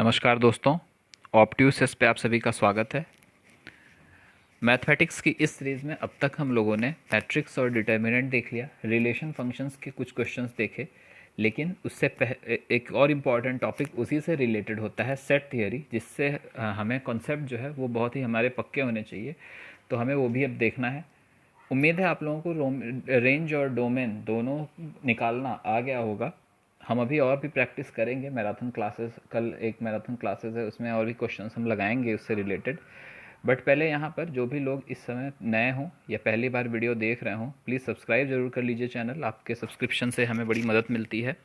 नमस्कार दोस्तों, ऑप्ट्यूसिस पे आप सभी का स्वागत है। मैथमेटिक्स की इस सीरीज़ में अब तक हम लोगों ने मैट्रिक्स और डिटर्मिनेंट देख लिया, रिलेशन फंक्शंस के कुछ क्वेश्चंस देखे, लेकिन उससे एक और इम्पॉर्टेंट टॉपिक उसी से रिलेटेड होता है, सेट थियरी, जिससे हमें कॉन्सेप्ट जो है वो बहुत ही हमारे पक्के होने चाहिए। तो हमें वो भी अब देखना है। उम्मीद है आप लोगों को रेंज और डोमेन दोनों निकालना आ गया होगा। हम अभी और भी प्रैक्टिस करेंगे। मैराथन क्लासेस, कल एक मैराथन क्लासेस है, उसमें और भी क्वेश्चंस हम लगाएंगे उससे रिलेटेड। बट पहले यहाँ पर जो भी लोग इस समय नए हों या पहली बार वीडियो देख रहे हों, प्लीज़ सब्सक्राइब ज़रूर कर लीजिए चैनल। आपके सब्सक्रिप्शन से हमें बड़ी मदद मिलती है।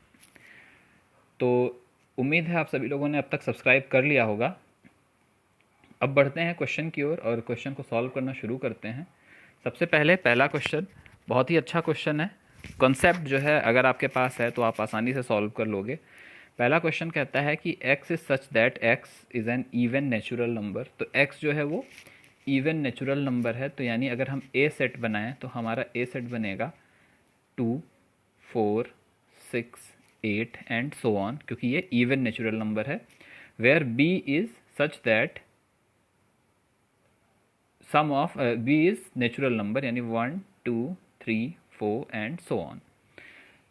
तो उम्मीद है आप सभी लोगों ने अब तक सब्सक्राइब कर लिया होगा। अब बढ़ते हैं क्वेश्चन की ओर और क्वेश्चन को सॉल्व करना शुरू करते हैं। सबसे पहले पहला क्वेश्चन बहुत ही अच्छा क्वेश्चन है। कॉन्सेप्ट जो है अगर आपके पास है तो आप आसानी से सॉल्व कर लोगे। पहला क्वेश्चन कहता है कि x is such that x is an even natural number. तो x जो है वो इवन नेचुरल नंबर है, तो यानी अगर हम a सेट बनाएं तो हमारा a सेट बनेगा 2, 4, 6, 8 एंड सो ऑन, क्योंकि ये इवन नेचुरल नंबर है। Where b is such that some of b is natural number, यानी 1, 2, 3, 4 एंड सो ऑन।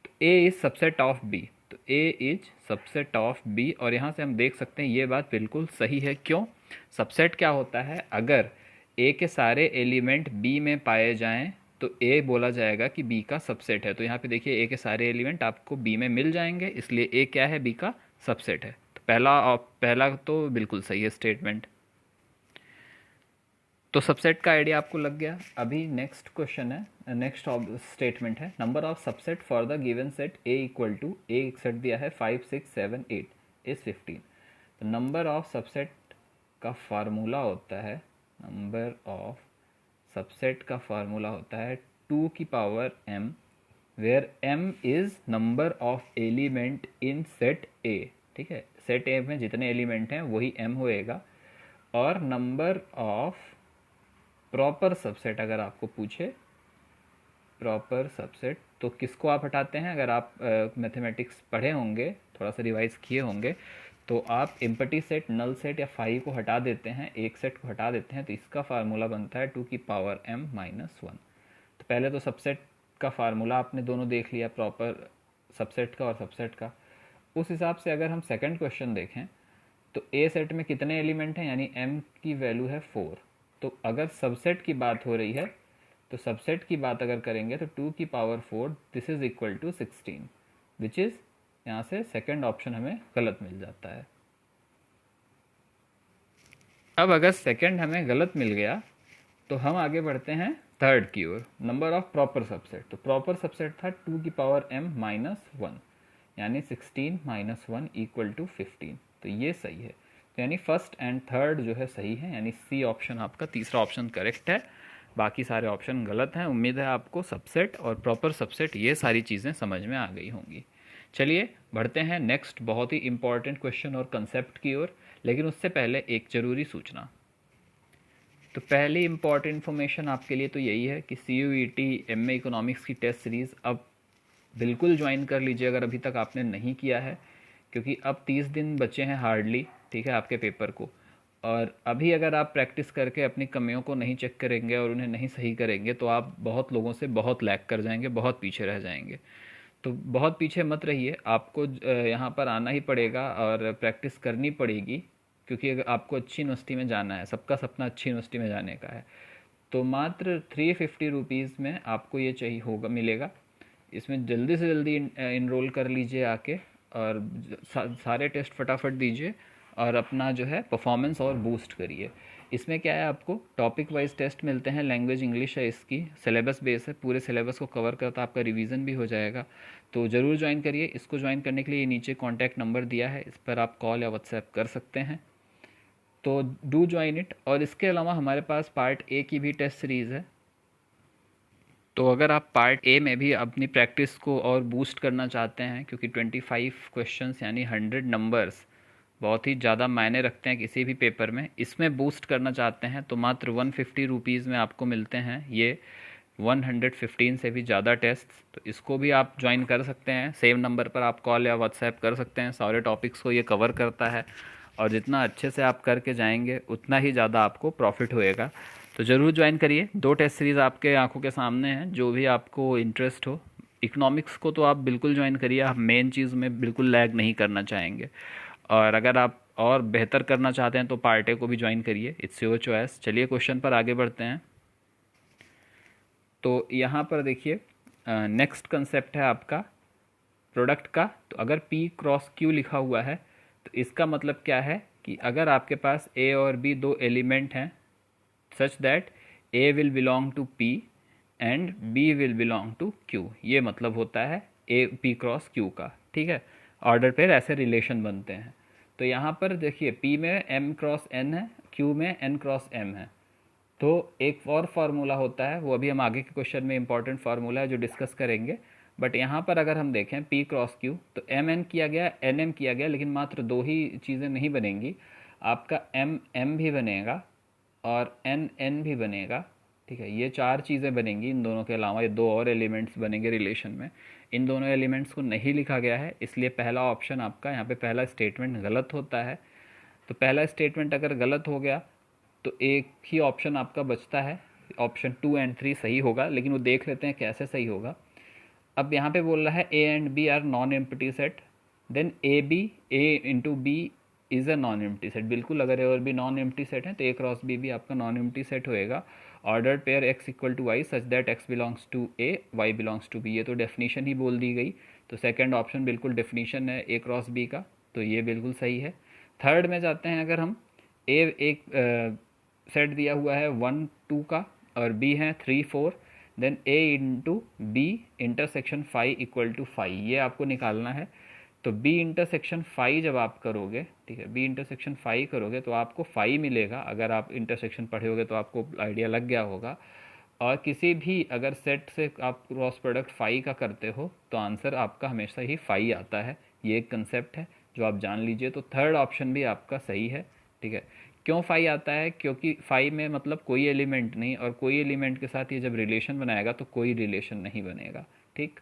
तो a is subset of b, तो a is subset of b। और यहाँ से हम देख सकते हैं ये बात बिल्कुल सही है। क्यों? सबसेट क्या होता है? अगर a के सारे एलिमेंट b में पाए जाएं तो a बोला जाएगा कि b का सबसेट है। तो यहाँ पे देखिए a के सारे एलिमेंट आपको b में मिल जाएंगे, इसलिए a क्या है? b का सबसेट है। तो पहला तो बिल्कुल सही है स्टेटमेंट। तो सबसेट का आइडिया आपको लग गया। अभी नेक्स्ट क्वेश्चन है, नेक्स्ट स्टेटमेंट है, number of subset for the given set a equal to a, एक सेट दिया है 5, 6, 7, 8 इज 15। तो नंबर ऑफ सबसेट का फार्मूला होता है, नंबर ऑफ सबसेट का फार्मूला होता है 2 की power m, where m is number of element in set a। ठीक है, सेट a में जितने एलिमेंट हैं वही m होएगा। और नंबर ऑफ प्रॉपर सबसेट, अगर आपको पूछे प्रॉपर सबसेट तो किसको आप हटाते हैं? अगर आप मैथमेटिक्स पढ़े होंगे, थोड़ा सा रिवाइज किए होंगे, तो आप एम्प्टी सेट, नल सेट या 5 को हटा देते हैं, एक सेट को हटा देते हैं। तो इसका फार्मूला बनता है 2 की पावर m माइनस 1। तो पहले तो सबसेट का फार्मूला आपने दोनों देख लिया, प्रॉपर सबसेट का और सबसेट का। उस हिसाब से अगर हम सेकंड क्वेश्चन देखें तो ए सेट में कितने एलिमेंट हैं, यानी m की वैल्यू है 4। तो अगर सबसेट की बात हो रही है तो सबसेट की बात अगर करेंगे तो 2 की power 4 this is equal to 16, which is, यहाँ से सेकंड ऑप्शन हमें गलत मिल जाता है। अब अगर सेकंड हमें गलत मिल गया तो हम आगे बढ़ते हैं थर्ड की ओर, नंबर ऑफ प्रॉपर सबसेट। तो प्रॉपर सबसेट था 2 की पावर m माइनस 1, यानी 16 माइनस 1 इक्वल टू 15। तो ये सही है। तो यानी फर्स्ट एंड थर्ड जो है सही है, यानी सी ऑप्शन आपका, तीसरा ऑप्शन करेक्ट है, बाकी सारे ऑप्शन गलत हैं। उम्मीद है आपको सबसेट और प्रॉपर सबसेट ये सारी चीज़ें समझ में आ गई होंगी। चलिए बढ़ते हैं नेक्स्ट बहुत ही इंपॉर्टेंट क्वेश्चन और कंसेप्ट की ओर, लेकिन उससे पहले एक ज़रूरी सूचना। तो पहली इंपॉर्टेंट इन्फॉर्मेशन आपके लिए तो यही है कि CUET MA इकोनॉमिक्स की टेस्ट सीरीज़ अब बिल्कुल ज्वाइन कर लीजिए अगर अभी तक आपने नहीं किया है, क्योंकि अब 30 दिन बचे हैं हार्डली, ठीक है, आपके पेपर को। और अभी अगर आप प्रैक्टिस करके अपनी कमियों को नहीं चेक करेंगे और उन्हें नहीं सही करेंगे तो आप बहुत लोगों से बहुत लैग कर जाएंगे, बहुत पीछे रह जाएंगे। तो बहुत पीछे मत रहिए, आपको यहाँ पर आना ही पड़ेगा और प्रैक्टिस करनी पड़ेगी, क्योंकि अगर आपको अच्छी यूनिवर्सिटी में जाना है, सबका सपना अच्छी यूनिवर्सिटी में जाने का है। तो मात्र 350 रुपीज़ में आपको ये चाहिए होगा, मिलेगा। इसमें जल्दी से जल्दी इनरोल कर लीजिए आके, और सारे टेस्ट फटाफट दीजिए और अपना जो है परफॉर्मेंस और बूस्ट करिए। इसमें क्या है, आपको टॉपिक वाइज टेस्ट मिलते हैं, लैंग्वेज इंग्लिश है इसकी, सिलेबस बेस है, पूरे सिलेबस को कवर करता है, आपका रिवीजन भी हो जाएगा। तो ज़रूर ज्वाइन करिए। इसको ज्वाइन करने के लिए ये नीचे कॉन्टैक्ट नंबर दिया है, इस पर आप कॉल या व्हाट्सएप कर सकते हैं। तो डू ज्वाइन इट। और इसके अलावा हमारे पास पार्ट ए की भी टेस्ट सीरीज़ है। तो अगर आप पार्ट ए में भी अपनी प्रैक्टिस को और बूस्ट करना चाहते हैं, क्योंकि 25 क्वेश्चंस यानी 100 नंबर्स बहुत ही ज़्यादा मायने रखते हैं किसी भी पेपर में, इसमें बूस्ट करना चाहते हैं तो मात्र 150 रुपीज़ में आपको मिलते हैं ये 115 से भी ज़्यादा टेस्ट। तो इसको भी आप ज्वाइन कर सकते हैं। सेम नंबर पर आप कॉल या व्हाट्सएप कर सकते हैं, सारे टॉपिक्स को ये कवर करता है और जितना अच्छे से आप करके जाएंगे उतना ही ज़्यादा आपको प्रॉफिट होएगा। तो ज़रूर ज्वाइन करिए। 2 टेस्ट सीरीज़ आपके आंखों के सामने हैं, जो भी आपको इंटरेस्ट हो। इकोनॉमिक्स को तो आप बिल्कुल ज्वाइन करिए, आप मेन चीज़ में बिल्कुल लैग नहीं करना चाहेंगे। और अगर आप और बेहतर करना चाहते हैं तो पार्टे को भी ज्वाइन करिए, इट्स योर चॉइस। चलिए क्वेश्चन पर आगे बढ़ते हैं। तो यहाँ पर देखिए नेक्स्ट कंसेप्ट है आपका प्रोडक्ट का। तो अगर P क्रॉस Q लिखा हुआ है तो इसका मतलब क्या है कि अगर आपके पास A और B दो एलिमेंट हैं such that A will belong to P and B will belong to Q, ये मतलब होता है A P क्रॉस Q का। ठीक है, ऑर्डर पर ऐसे रिलेशन बनते हैं। तो यहाँ पर देखिए P में M क्रॉस N है, Q में N क्रॉस M है। तो एक और फार्मूला होता है, वो अभी हम आगे के क्वेश्चन में इंपॉर्टेंट फार्मूला है जो डिस्कस करेंगे। बट यहाँ पर अगर हम देखें P क्रॉस Q तो एम एन किया गया, एन एम किया गया, लेकिन मात्र दो ही चीज़ें नहीं बनेंगी, आपका एम एम भी बनेगा और एन एन भी बनेगा। ठीक है, ये चार चीज़ें बनेंगी। इन दोनों के अलावा ये दो और एलिमेंट्स बनेंगे रिलेशन में। इन दोनों एलिमेंट्स को नहीं लिखा गया है, इसलिए पहला ऑप्शन आपका यहाँ पे पहला स्टेटमेंट गलत होता है। तो पहला स्टेटमेंट अगर गलत हो गया तो एक ही ऑप्शन आपका बचता है, ऑप्शन 2 एंड 3 सही होगा, लेकिन वो देख लेते हैं कैसे सही होगा। अब यहाँ पे बोल रहा है A and B are non empty set, then A into B is a non empty set. बिल्कुल, अगर ए और बी नॉन एम्प्टी सेट है तो ए क्रॉस बी भी आपका नॉन एम्प्टी सेट होएगा। Order pair X equal to Y such that X belongs to A Y belongs to B, ये तो डेफिनीशन ही बोल दी गई। तो सेकंड ऑप्शन बिल्कुल डेफिनीशन है ए क्रॉस बी का, तो ये बिल्कुल सही है। थर्ड में जाते हैं, अगर हम ए एक सेट दिया हुआ है 1 2 का और बी है 3 4, then A into B intersection 5 equal to 5, ये आपको निकालना है। तो बी इंटरसेक्शन 5 जब आप करोगे, ठीक है, बी इंटरसेक्शन 5 करोगे तो आपको 5 मिलेगा। अगर आप इंटरसेक्शन पढ़े होगे तो आपको आइडिया लग गया होगा। और किसी भी अगर सेट से आप क्रॉस प्रोडक्ट 5 का करते हो तो आंसर आपका हमेशा ही 5 आता है। ये एक कंसेप्ट है जो आप जान लीजिए। तो थर्ड ऑप्शन भी आपका सही है। ठीक है, क्यों 5 आता है? क्योंकि 5 में मतलब कोई एलिमेंट नहीं, और कोई एलिमेंट के साथ ये जब रिलेशन बनाएगा तो कोई रिलेशन नहीं बनेगा। ठीक,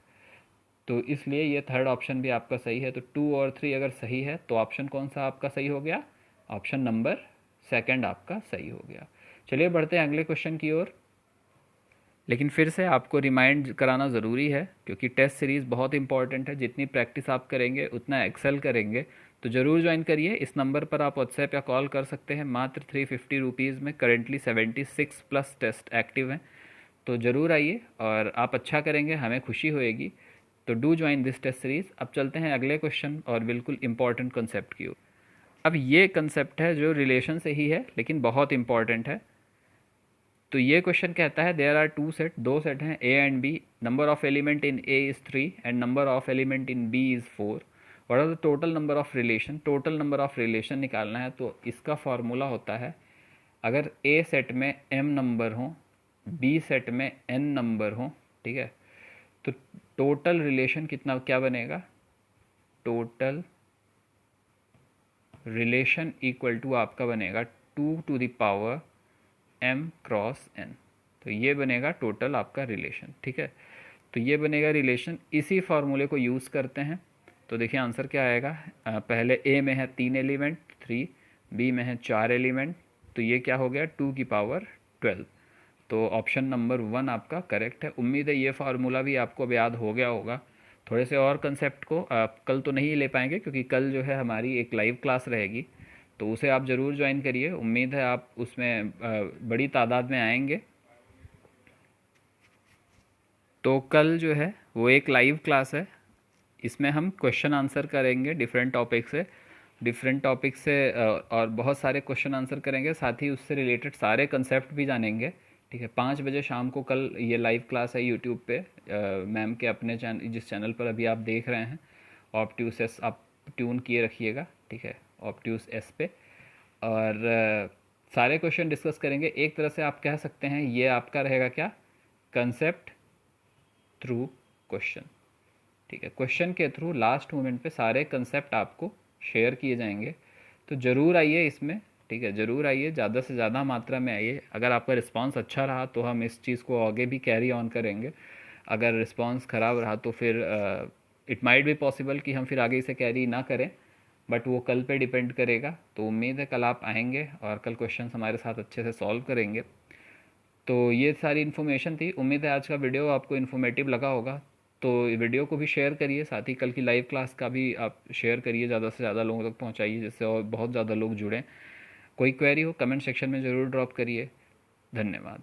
तो इसलिए ये थर्ड ऑप्शन भी आपका सही है। तो 2 और 3 अगर सही है तो ऑप्शन कौन सा आपका सही हो गया? ऑप्शन नंबर सेकंड आपका सही हो गया। चलिए बढ़ते हैं अगले क्वेश्चन की ओर। लेकिन फिर से आपको रिमाइंड कराना ज़रूरी है क्योंकि टेस्ट सीरीज़ बहुत इंपॉर्टेंट है। जितनी प्रैक्टिस आप करेंगे उतना एक्सेल करेंगे। तो ज़रूर ज्वाइन करिए। इस नंबर पर आप व्हाट्सएप या कॉल कर सकते हैं। मात्र 350 रुपीज़ में करेंटली 76 प्लस टेस्ट एक्टिव हैं। तो ज़रूर आइए और आप अच्छा करेंगे, हमें खुशी होएगी। तो do join this test series. अब चलते हैं अगले क्वेश्चन और बिल्कुल इंपॉर्टेंट कंसेप्ट की ओर। अब ये कंसेप्ट है जो रिलेशन से ही है लेकिन बहुत इंपॉर्टेंट है। तो ये क्वेश्चन कहता है देयर आर टू सेट, दो सेट हैं A and B, number of element in A is 3 and number of element in B is 4। What are the total number of relation? Total number of relation निकालना है। तो इसका formula होता है, अगर A set में m number हो, B set में n नंबर हो, ठीक है, तो टोटल रिलेशन कितना क्या बनेगा? टोटल रिलेशन इक्वल टू आपका बनेगा 2 to the power m cross n। तो ये बनेगा टोटल आपका रिलेशन। ठीक है, तो ये बनेगा रिलेशन। इसी फार्मूले को यूज़ करते हैं। तो देखिए आंसर क्या आएगा। पहले ए में है 3 एलिमेंट 3, बी में है 4 एलिमेंट, तो ये क्या हो गया 2 की पावर 12। तो ऑप्शन नंबर 1 आपका करेक्ट है। उम्मीद है ये फार्मूला भी आपको अब याद हो गया होगा। थोड़े से और कंसेप्ट को आप कल तो नहीं ले पाएंगे क्योंकि कल जो है हमारी एक लाइव क्लास रहेगी, तो उसे आप ज़रूर ज्वाइन करिए। उम्मीद है आप उसमें बड़ी तादाद में आएंगे। तो कल जो है वो एक लाइव क्लास है, इसमें हम क्वेश्चन आंसर करेंगे डिफरेंट टॉपिक से और बहुत सारे क्वेश्चन आंसर करेंगे, साथ ही उससे रिलेटेड सारे कंसेप्ट भी जानेंगे। ठीक है, 5 बजे शाम को कल ये लाइव क्लास है यूट्यूब पे, मैम के अपने चैनल, जिस चैनल पर अभी आप देख रहे हैं ऑप्ट्यूस एस, आप ट्यून किए रखिएगा। ठीक है, ऑप्ट्यूस एस पे, और सारे क्वेश्चन डिस्कस करेंगे। एक तरह से आप कह सकते हैं ये आपका रहेगा क्या, कंसेप्ट थ्रू क्वेश्चन। ठीक है, क्वेश्चन के थ्रू लास्ट मोमेंट पे सारे कंसेप्ट आपको शेयर किए जाएंगे। तो ज़रूर आइए इसमें। ठीक है, ज़रूर आइए, ज़्यादा से ज़्यादा मात्रा में आइए। अगर आपका रिस्पांस अच्छा रहा तो हम इस चीज़ को आगे भी कैरी ऑन करेंगे। अगर रिस्पांस ख़राब रहा तो फिर इट माइट बी पॉसिबल कि हम फिर आगे इसे कैरी ना करें। बट वो कल पे डिपेंड करेगा। तो उम्मीद है कल आप आएंगे और कल क्वेश्चन हमारे साथ अच्छे से सॉल्व करेंगे। तो ये सारी इन्फॉर्मेशन थी। उम्मीद है आज का वीडियो आपको इन्फॉर्मेटिव लगा होगा। तो वीडियो को भी शेयर करिए, साथ ही कल की लाइव क्लास का भी आप शेयर करिए, ज़्यादा से ज़्यादा लोगों तक पहुँचाइए, जिससे और बहुत ज़्यादा लोग जुड़ें। कोई क्वेरी हो कमेंट सेक्शन में ज़रूर ड्रॉप करिए। धन्यवाद।